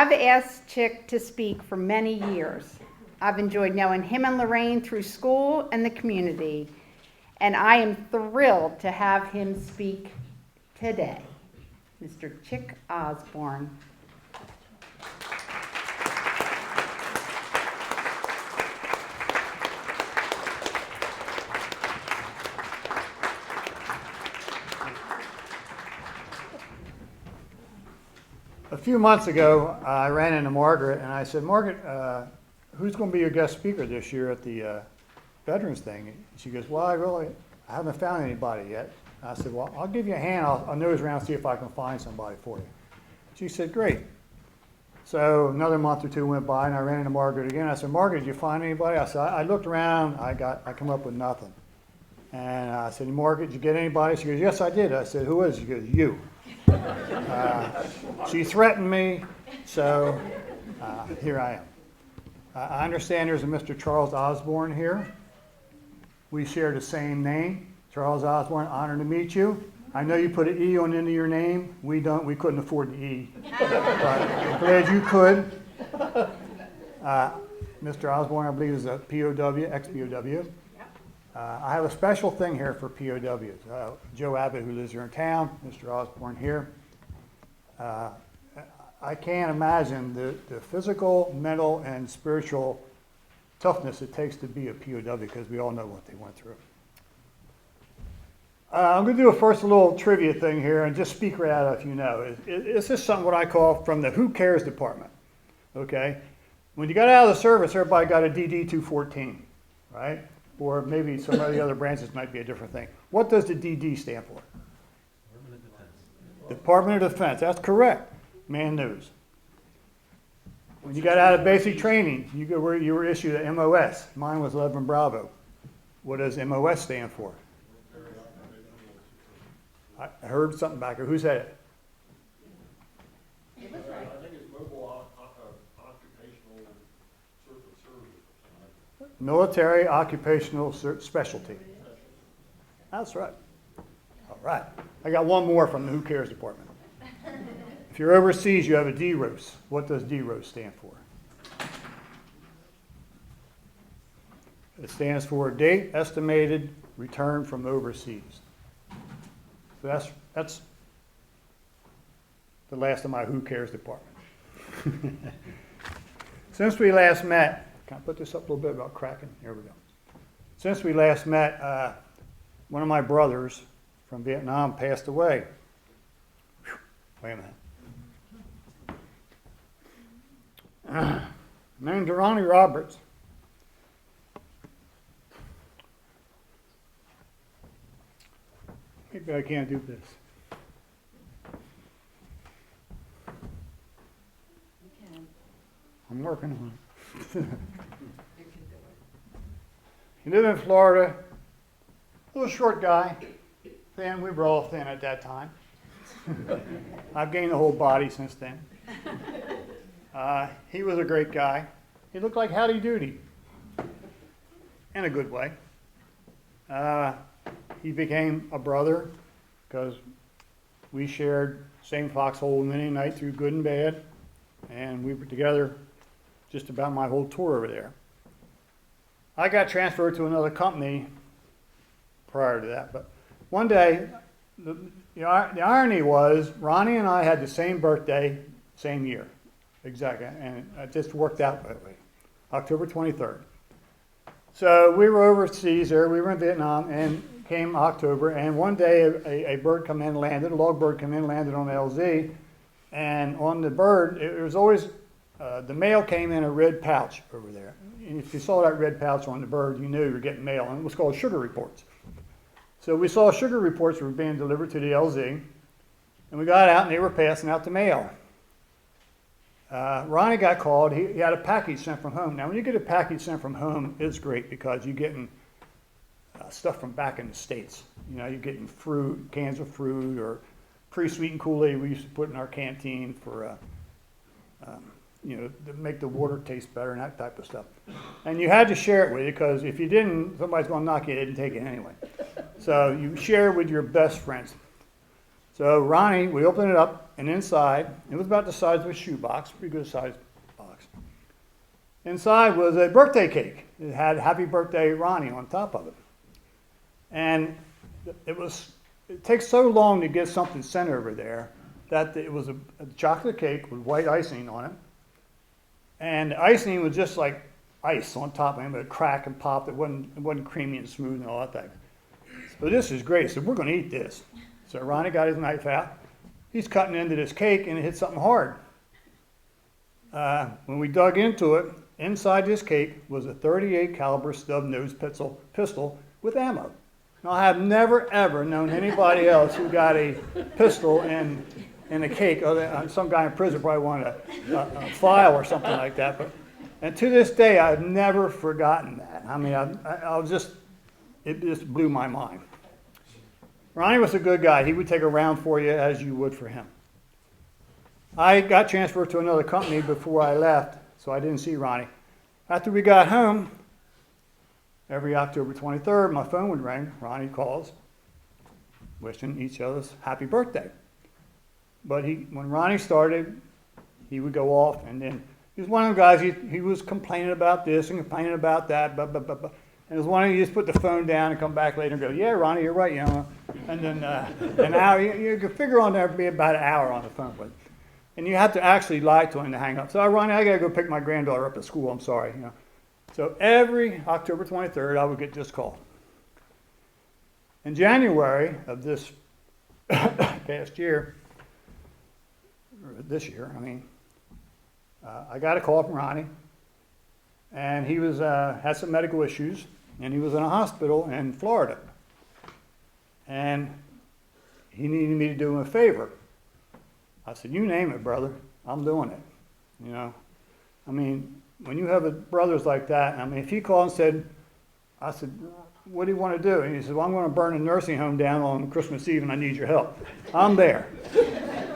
I've asked Chick to speak for many years. I've enjoyed knowing him and Lorraine through school and the community, and I am thrilled to have him speak today. Mr. Chick Osborn. A few months ago, I ran into Margaret and I said, Margaret, who's going to be your guest speaker this year at the Veterans thing? And she goes, well, I haven't found anybody yet. And I said, well, I'll give you a hand. I'll nose around and see if I can find somebody for you. She said, great. So another month or two went by and I ran into Margaret again. I said, Margaret, did you find anybody? I said, I looked around, I come up with nothing. And I said, Margaret, did you get anybody? She goes, yes, I did. I said, who is it? She goes, you. She threatened me, so here I am. I understand there's a Mr. Charles Osborn here. We share the same name. Charles Osborn, honored to meet you. I know you put an E on the end of your name. We couldn't afford the E, but I'm glad you could. Mr. Osborn, I believe, is a POW, ex-POW. I have a special thing here for POWs. Joe Abbott, who lives here in town, Mr. Osborn here. I can't imagine the physical, mental, and spiritual toughness it takes to be a POW because we all know what they went through. I'm going to do a little trivia thing here and just speak right out if you know. This is something what I call from the Who Cares department. Okay? When you got out of the service, everybody got a DD 214, right? Or maybe some of the other branches might be a different thing. What does the DD stand for? Department of Defense. Department of Defense. That's correct. Man knows. When you got out of basic training, you were issued a MOS. Mine was 11 Bravo. What does MOS stand for? I heard something back there. Who said it? I think it's Mobile Occupational Service. Military Occupational Specialty. That's right. All right. I got one more from the Who Cares department. If you're overseas, you have a DROS. What does DROS stand for? It stands for Date Estimated Return from Overseas. So that's the last of my Who Cares department. Since we last met, can I put this up a little bit about cracking? Here we go. Since we last met, one of my brothers from Vietnam passed away. Whew, wait a minute. Named Ronnie Roberts. Maybe I can't do this. You can. I'm working on it. He lived in Florida. Little short guy. Thin. We were all thin at that time. I've gained the whole body since then. He was a great guy. He looked like Howdy Doody. In a good way. He became a brother because we shared same foxhole many a night through good and bad, and we were together just about my whole tour over there. I got transferred to another company prior to that, but one day, the irony was Ronnie and I had the same birthday, same year, exactly, and it just worked out that way, October 23rd. So we were overseas there, we were in Vietnam, and came October, and one day a bird come in, landed, a log bird come in, landed on LZ, and on the bird, it was always, the mail came in a red pouch over there. And if you saw that red pouch on the bird, you knew you were getting mail, and it was called sugar reports. So we saw sugar reports were being delivered to the LZ, and we got out and they were passing out the mail. Ronnie got called. He had a package sent from home. Now, when you get a package sent from home, it's great because you're getting stuff from back in the States. You know, you're getting fruit, cans of fruit, or pre-sweetened Kool-Aid we used to put in our canteen for, you know, to make the water taste better and that type of stuff. And you had to share it with you because if you didn't, somebody's going to knock you dead and take it anyway. So you share with your best friends. So Ronnie, we opened it up, and inside, it was about the size of a shoebox, pretty good sized box. Inside was a birthday cake. It had Happy Birthday Ronnie on top of it. And it takes so long to get something sent over there that it was a chocolate cake with white icing on it. And the icing was just like ice on top of it, but crack and pop. It wasn't creamy and smooth and all that thing. So this is great. So we're going to eat this. So Ronnie got his knife out. He's cutting into this cake, and it hit something hard. When we dug into it, inside this cake was a .38 caliber stub nose pistol with ammo. Now, I have never ever known anybody else who got a pistol in a cake. Some guy in prison probably wanted a file or something like that. And to this day, I've never forgotten that. I mean, it just blew my mind. Ronnie was a good guy. He would take a round for you as you would for him. I got transferred to another company before I left, so I didn't see Ronnie. After we got home, every October 23rd, my phone would ring. Ronnie calls, wishing each other's happy birthday. But when Ronnie started, he would go off, and then he was one of the guys, he was complaining about this and complaining about that, blah, blah, blah, blah. And it was one of you just put the phone down and come back later and go, yeah, Ronnie, you're right, you know. And then an hour, you could figure on there would be about an hour on the phone with him. And you have to actually lie to him to hang up. So, Ronnie, I got to go pick my granddaughter up at school, I'm sorry, you know. So every October 23rd, I would get this call. In January of this past year, or this year, I mean, I got a call from Ronnie, and he had some medical issues, and he was in a hospital in Florida. And he needed me to do him a favor. I said, you name it, brother, I'm doing it. You know, I mean, when you have brothers like that, I mean, if he called and said, I said, what do you want to do? And he said, well, I'm going to burn a nursing home down on Christmas Eve, and I need your help. I'm there.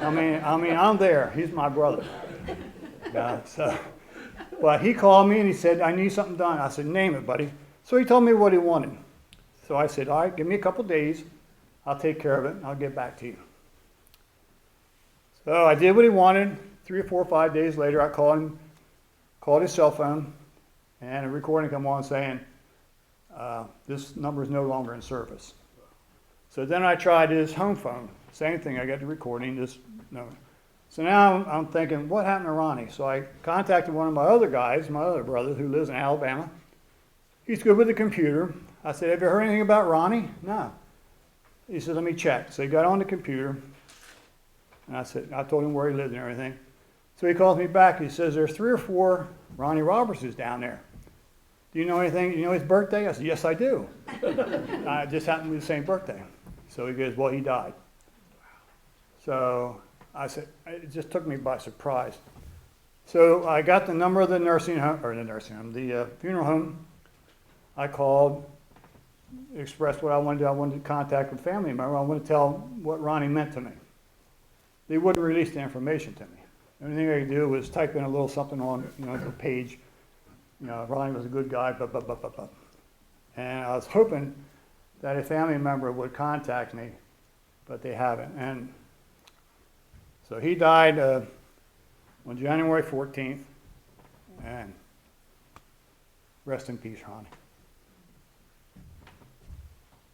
I mean, I'm there. He's my brother. But he called me and he said, I need something done. I said, name it, buddy. So he told me what he wanted. So I said, all right, give me a couple days. I'll take care of it, and I'll get back to you. So I did what he wanted. 3 or 4 or 5 days later, I called his cell phone, and a recording came on saying, this number is no longer in service. So then I tried his home phone. Same thing, I got the recording, no. So now I'm thinking, what happened to Ronnie? So I contacted one of my other guys, my other brother, who lives in Alabama. He's good with the computer. I said, have you heard anything about Ronnie? No. He said, let me check. So he got on the computer, and I told him where he lived and everything. So he calls me back. He says, there's 3 or 4 Ronnie Robertses down there. Do you know anything? Do you know his birthday? I said, yes, I do. It just happened to be the same birthday. So he goes, well, he died. So I said, it just took me by surprise. So I got the number of the funeral home. I called, expressed what I wanted to do. I wanted to contact a family member. I wanted to tell what Ronnie meant to me. They wouldn't release the information to me. The only thing I could do was type in a little something on, the page. Ronnie was a good guy, blah, blah, blah, blah, blah. And I was hoping that a family member would contact me, but they haven't. And so he died on January 14th, and rest in peace, Ronnie.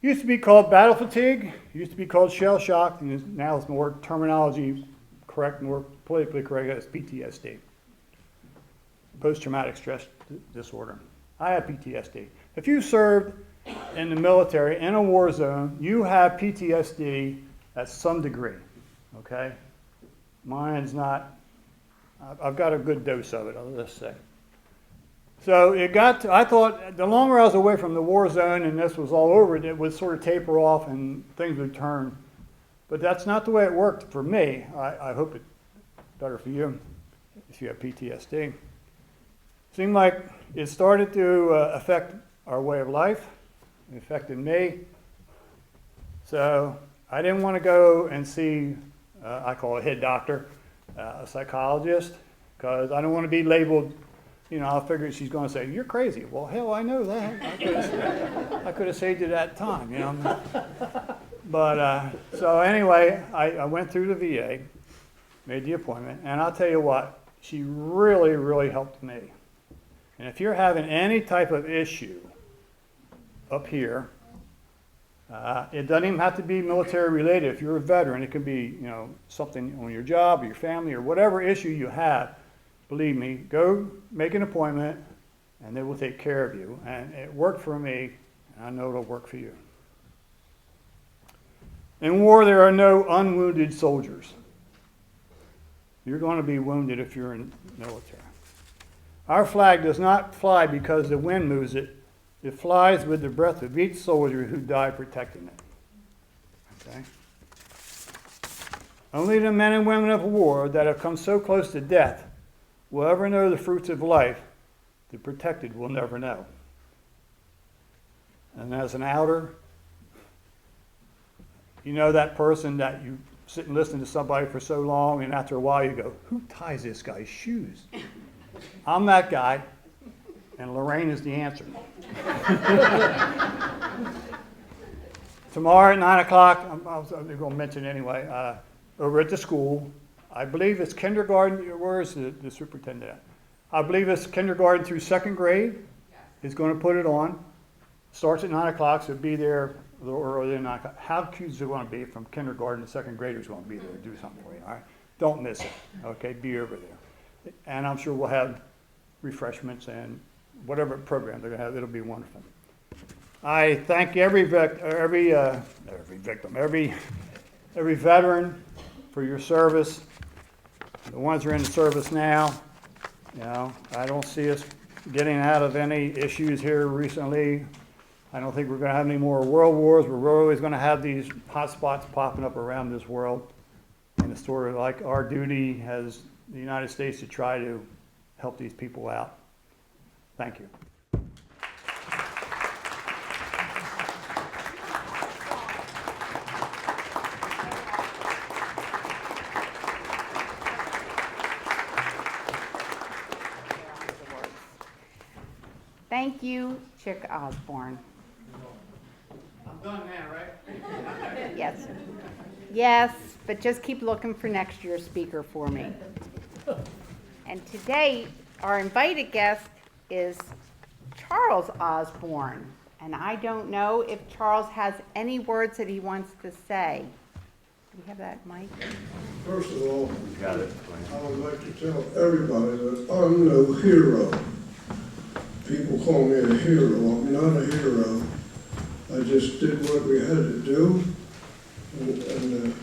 Used to be called battle fatigue, used to be called shell shock, and now it's more terminology correct, more politically correct as PTSD. Post-traumatic stress disorder. I have PTSD. If you served in the military in a war zone, you have PTSD at some degree, okay? Mine's not, I've got a good dose of it, I'll just say. So I thought the longer I was away from the war zone and this was all over, it would sort of taper off and things would turn. But that's not the way it worked for me. I hope it's better for you if you have PTSD. Seemed like it started to affect our way of life. It affected me. So I didn't want to go and see, I call it head doctor, a psychologist, because I don't want to be labeled, I figured she's going to say, you're crazy. Well, hell, I know that. I could have saved you that time, But, so anyway, I went through the VA, made the appointment, and I'll tell you what, she really, really helped me. And if you're having any type of issue up here, it doesn't even have to be military related. If you're a veteran, it could be, you know, something on your job or your family or whatever issue you have. Believe me, go make an appointment and they will take care of you. And it worked for me, and I know it'll work for you. In war, there are no unwounded soldiers. You're going to be wounded if you're in the military. Our flag does not fly because the wind moves it. It flies with the breath of each soldier who died protecting it. Okay? Only the men and women of war that have come so close to death will ever know the fruits of life. The protected will never know. And as an outer, you know that person that you sit and listen to somebody for so long, and after a while you go, who ties this guy's shoes? I'm that guy, and Lorraine is the answer. Tomorrow at 9 o'clock, I'm going to mention anyway, over at the school, I believe it's kindergarten. Where is the superintendent at? I believe it's kindergarten through second grade is going to put it on. Starts at 9 o'clock, so be there a little earlier than 9 o'clock. How cute is it going to be from kindergarten to second graders going to be there to do something for you, all right? Don't miss it, okay? Be over there. And I'm sure we'll have refreshments and whatever program they're going to have. It'll be wonderful. I thank every veteran for your service. The ones who are in the service now, you know, I don't see us getting out of any issues here recently. I don't think we're going to have any more world wars. We're always going to have these hot spots popping up around this world. And it's sort of like our duty as the United States to try to help these people out. Thank you. Thank you, Chick Osborn. I'm done now, right? Yes. Yes, but just keep looking for next year's speaker for me. And today, our invited guest is Charles Osborn. And I don't know if Charles has any words that he wants to say. Do we have that mic? First of all, I would like to tell everybody that I'm no hero. People call me a hero. I'm not a hero. I just did what we had to do, and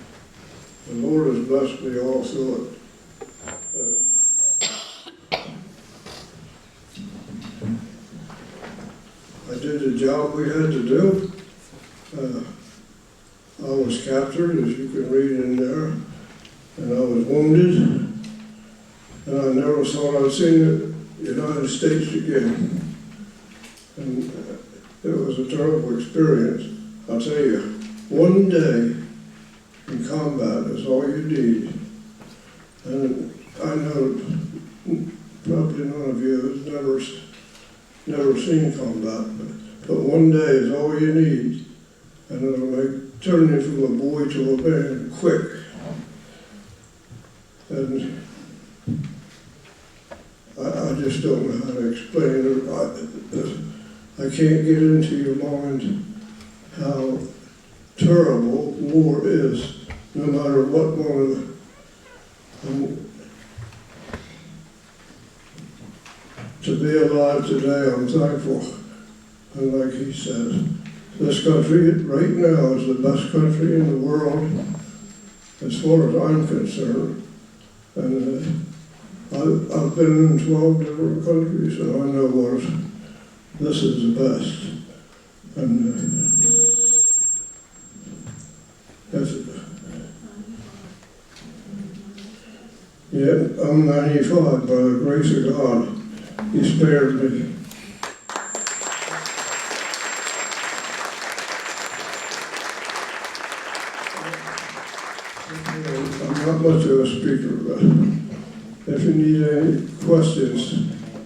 the Lord has blessed me all through it. I did the job we had to do. I was captured, as you can read in there, and I was wounded, and I never thought I'd see the United States again. And it was a terrible experience. I'll tell you, one day in combat is all you need. And I know probably none of you has never seen combat, but one day is all you need. And it'll make turn you from a boy to a man quick. And I just don't know how to explain it. I can't get into your mind how terrible war is, no matter what one of them. To be alive today, I'm thankful. And like he says, this country right now is the best country in the world, as far as I'm concerned. And I've been in 12 different countries, and I know this is the best. And I'm 95 by the grace of God. He spared me. I'm not much of a speaker, but if you need any questions,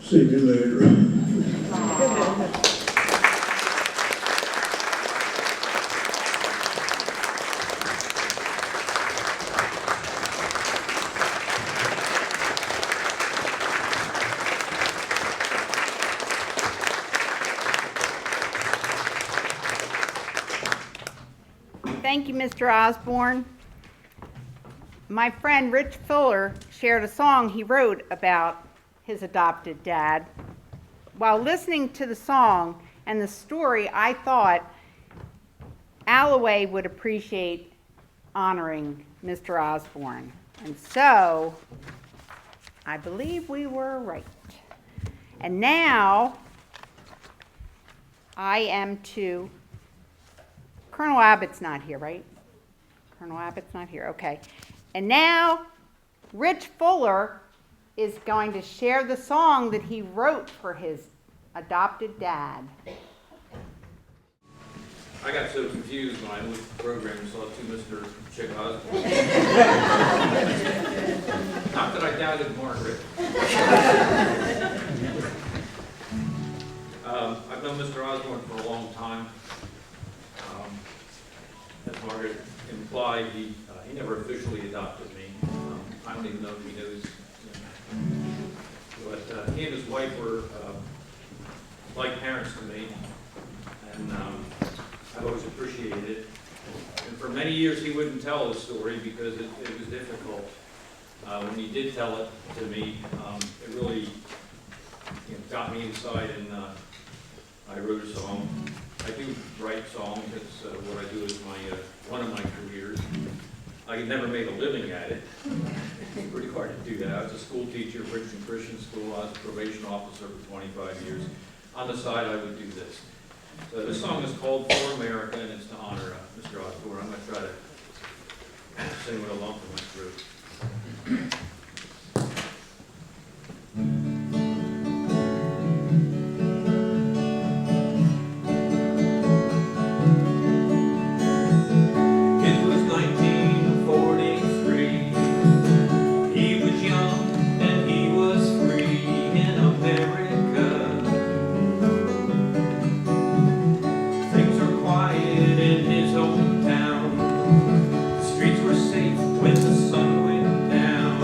see me later. Thank you, Mr. Osborn. My friend Rich Fuller shared a song he wrote about his adopted dad. While listening to the song and the story, I thought Alloway would appreciate honoring Mr. Osborn. And so, I believe we were right. And now, I am to, Colonel Abbott's not here, right? Colonel Abbott's not here, okay. And now, Rich Fuller is going to share the song that he wrote for his adopted dad. I got so confused when I looked at the program and saw two Mr. Chick Osborn. Not that I doubted Margaret. I've known Mr. Osborn for a long time. As Margaret implied, he never officially adopted me. I don't even know if he knows. But he and his wife were like parents to me, and I've always appreciated it. And for many years he wouldn't tell the story because it was difficult. When he did tell it to me, it really got me inside, and I wrote a song. I do write songs. It's what I do is one of my careers. I never made a living at it. It's pretty hard to do that. I was a school teacher at Princeton Christian School. I was a probation officer for 25 years. On the side, I would do this. So this song is called For America, and it's to honor Mr. Osborn. I'm going to try to sing it along for my group. When the sun went down,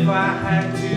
if I had to